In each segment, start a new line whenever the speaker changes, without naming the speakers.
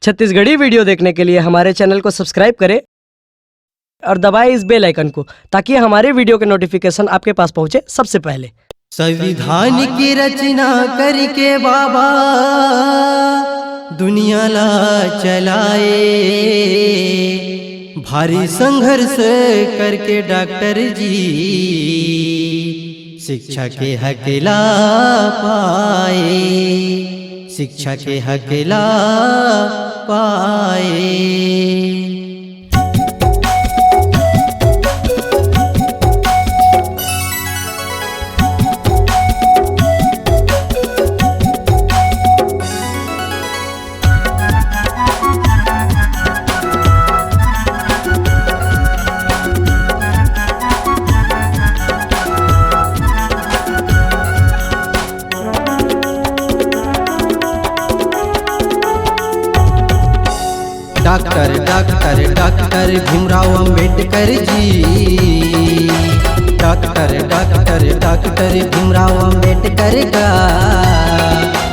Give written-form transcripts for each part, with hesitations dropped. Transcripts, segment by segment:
Chhattisgarhi video देखने के लिए हमारे चैनल को सब्सक्राइब करें और दबाएं इस बेल आइकन को ताकि हमारे वीडियो के नोटिफिकेशन आपके पास पहुंचे सबसे पहले।
संविधान की रचना करके बाबा दुनिया ला चलाए, भारी संघर्ष करके डॉक्टर जी शिक्षा के हक ला पाए, शिक्षा के हक ला पाए। Doctor doctor doctor Bhimrao Ambedkar ji, doctor doctor doctor Bhimrao Ambedkar का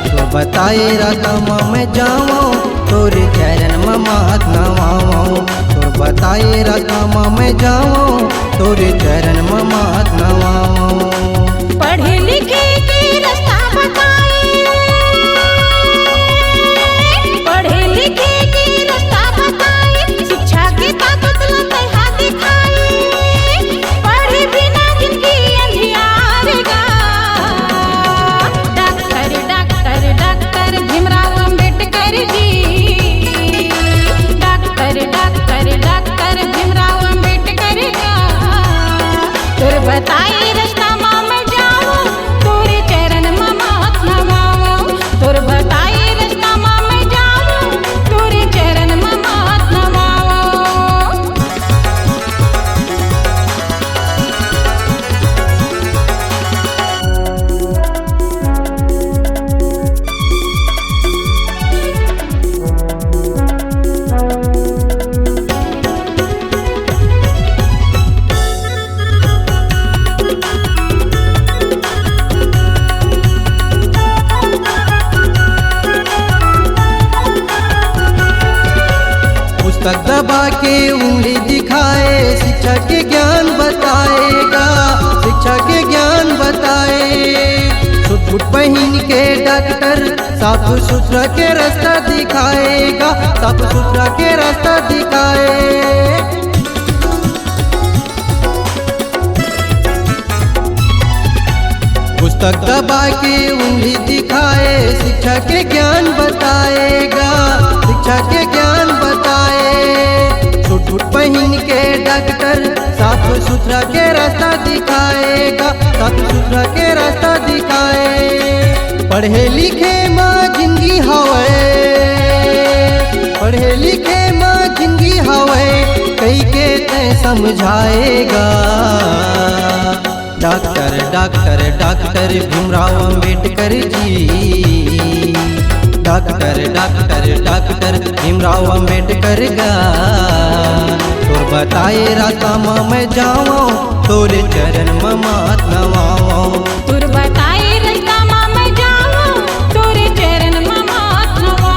तो बताए रामा मैं जाऊँ तोरे चरण में मात नवाऊँ, तो बताए रामा मैं जाऊँ तोरे चरण में मात नवाऊँ।
पढ़े लिखे के रास्ता बताए, पढ़े लिखे के रास्ता बताए, शिक्षा की ताकत लाते हाथ दिखाए, पढ़े बिना जिंदगी अंधियारेगा। Doctor doctor doctor Bhimrao Ambedkar ji, doctor doctor doctor Bhimrao Ambedkar का तुर बताए रास्ता में जाऊं तोरे चरण में मात नवाऊं, तुर बताए रास्ता में जाऊं तोरे चरण में मात नवाऊं।
पुस्तक दबा के उंगली दिखाए, शिक्षा के ज्ञान बताएगा, शिक्षा के ज्ञान बताए। सूट बूट पहन के डॉक्टर साफ सुथरा के रास्ता दिखाएगा, साफ सुथरा के रास्ता दिखाए। पुस्तक दबा के उंगली दिखाए, शिक्षा के ज्ञान बताएगा, शिक्षा के ज्ञान बताए। सूट बूट पहन के डॉक्टर साफ सुथरा के रास्ता दिखाएगा, साफ सुथरा के रास्ता दिखाए। पढ़े लिखे माँ जिंदगी हवे, पढ़े लिखे माँ जिंदगी हवे, कई के तय समझाएगा। Doctor doctor doctor Bhimrao Ambedkar ji, doctor doctor doctor Bhimrao Ambedkar का तो बताए रास्ता में मैं जाऊँ तोरे चरण में मात नवाऊँ,
तुर बताए रास्ता में मैं जाऊं तोरे चरण में मात नवाऊं।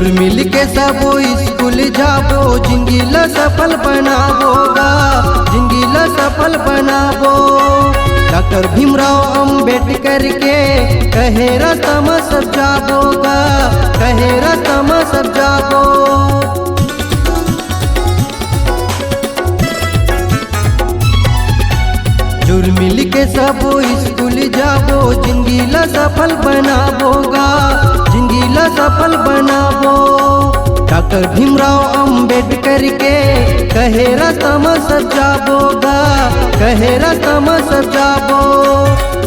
जुर मिल के सबो स्कूल जाबो, जिंदगी ला सफल बनाबोगा, जिंदगी ला सफल बनाबो। डॉक्टर भीमराव अंबेडकर के कहे रास्ता में सब जाबोगा, कहे रास्ता में सब जाबो। जुर मिल के सबो स्कूल जाबो, जिंदगी ला सफल बनाबोगा, जिंदगी ला सफल बनाबो। डॉक्टर भीमराव अंबेडकर के कहे रास्ता में सब जाबोगा, कहे रास्ता में सब जाबो।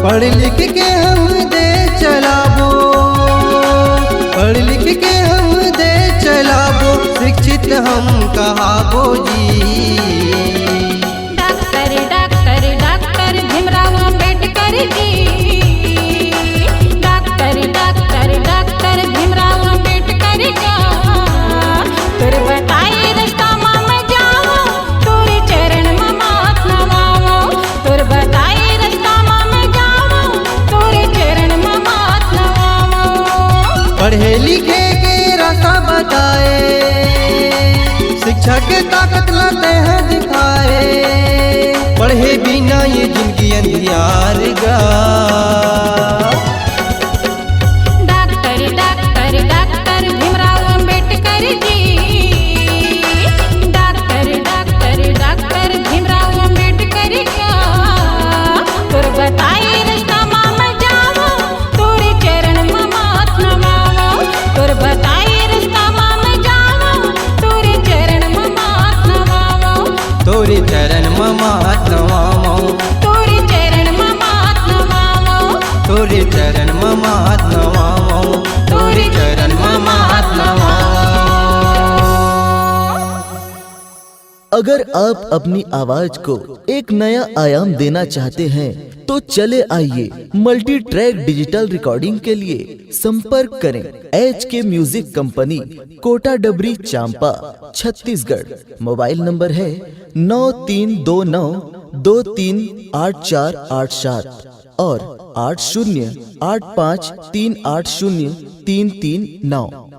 पढ़ लिख के हम दे चलाबो, पढ़ लिख के हम दे चलाबो, शिक्षित हम कहाबो जी।
Doctor doctor doctor Bhimrao Ambedkar ji, doctor doctor doctor Bhimrao Ambedkar का तुर बताए रास्ता में जाओ, तोरे चरण में माथ नवाओ। तुर बताए रास्ता में जाओ, तोरे चरण में माथ नवाओ।
पढ़े लिखे के रास्ता बताए, शिक्षा के ताकत लाते हैं दिखाए। पढ़े बिना ये जिंदगी अंधियार गा।
Doctor doctor doctor Bhimrao Ambedkar ji, doctor doctor doctor Bhimrao Ambedkar का तुर बताए रास्ता में जाओ, तोरे चरण में माथ नवाओ। तुर बताए रास्ता में जाओ, तोरे चरण में माथ नवाओ।
तोरे चरण में माथ नवाओ,
तोरे चरण में माथ नवाओ।
तोरे चरण में माथ नवाओ, तोरे चरण में माथ नवाओ।
अगर आप अपनी आवाज को एक नया आयाम देना चाहते हैं तो चले आइए मल्टी ट्रैक डिजिटल रिकॉर्डिंग के लिए संपर्क करें HK म्यूजिक कंपनी, कोटा डबरी, चांपा, छत्तीसगढ़। मोबाइल नंबर है 9329 238487 और 8085380339।